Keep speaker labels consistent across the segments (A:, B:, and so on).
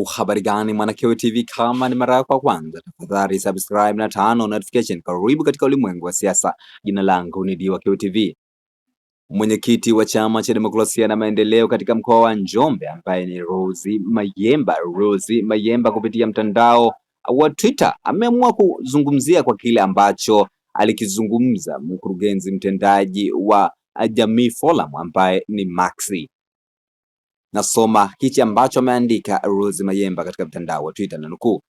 A: Habari gani Mwanakewe TV, kama ni mara yako ya kwanza tafadhali subscribe na tano notification. Karibu katika ulimwengu wa siasa. Jina langu ni Mwanakewe TV. Mwenyekiti wa Chama cha Demokrasia na Maendeleo katika mkoa wa Njombe ambaye ni Rose Mayemba kupitia mtandao wa Twitter ameamua kuzungumzia kwa kile ambacho alikizungumza mkurugenzi mtendaji wa Jamii Forum ambaye ni Maxi. Nasoma hichi ambacho ameandika Rose Mayemba katika mtandao wa Twitter na nukuu: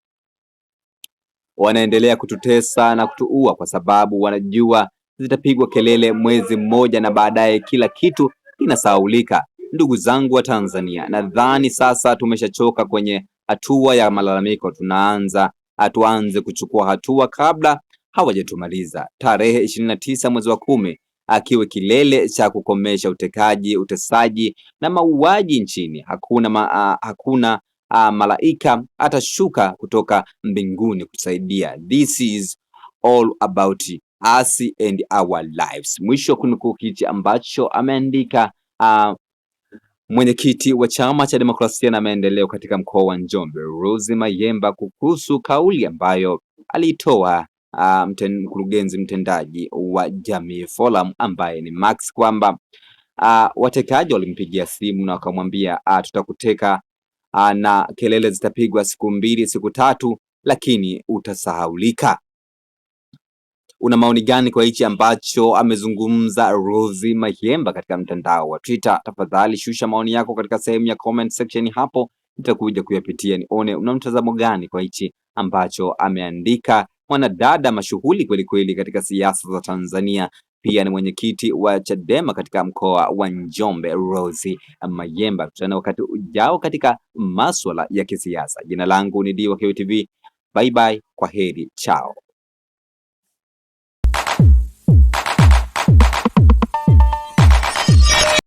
A: wanaendelea kututesa na kutuua kwa sababu wanajua zitapigwa kelele mwezi mmoja na baadaye kila kitu kinasahaulika. Ndugu zangu wa Tanzania, nadhani sasa tumeshachoka kwenye hatua ya malalamiko. Tuanze kuchukua hatua kabla hawajatumaliza. Tarehe 29 mwezi wa 10 akiwe kilele cha kukomesha utekaji, utesaji na mauaji nchini. Hakuna malaika atashuka kutoka mbinguni kusaidia. This is all about us and our lives. Mwisho kunukuu hichi ambacho ameandika mwenyekiti wa Chama cha Demokrasia na Maendeleo katika mkoa wa Njombe, Rose Mayemba, kuhusu kauli ambayo alitoa mkurugenzi mtendaji wa Jamii Forum ambaye ni Max, kwamba watekaji walimpigia simu na wakamwambia tutakuteka na kelele zitapigwa siku 2 siku 3, lakini utasahaulika. Una maoni gani kwa hichi ambacho amezungumza Rose Mayemba katika mtandao wa Twitter? Tafadhali shusha maoni yako katika sehemu ya comment section hapo, nitakuja kuyapitia nione una mtazamo gani kwa hichi ambacho ameandika mwanadada mashuhuri kweli kweli katika siasa za Tanzania. Pia ni mwenyekiti wa Chadema katika mkoa wa Njombe, Rose Mayemba. Tutana wakati ujao katika masuala ya kisiasa. Jina langu ni Mwanakewe TV. Bye bye, kwa heri, chao.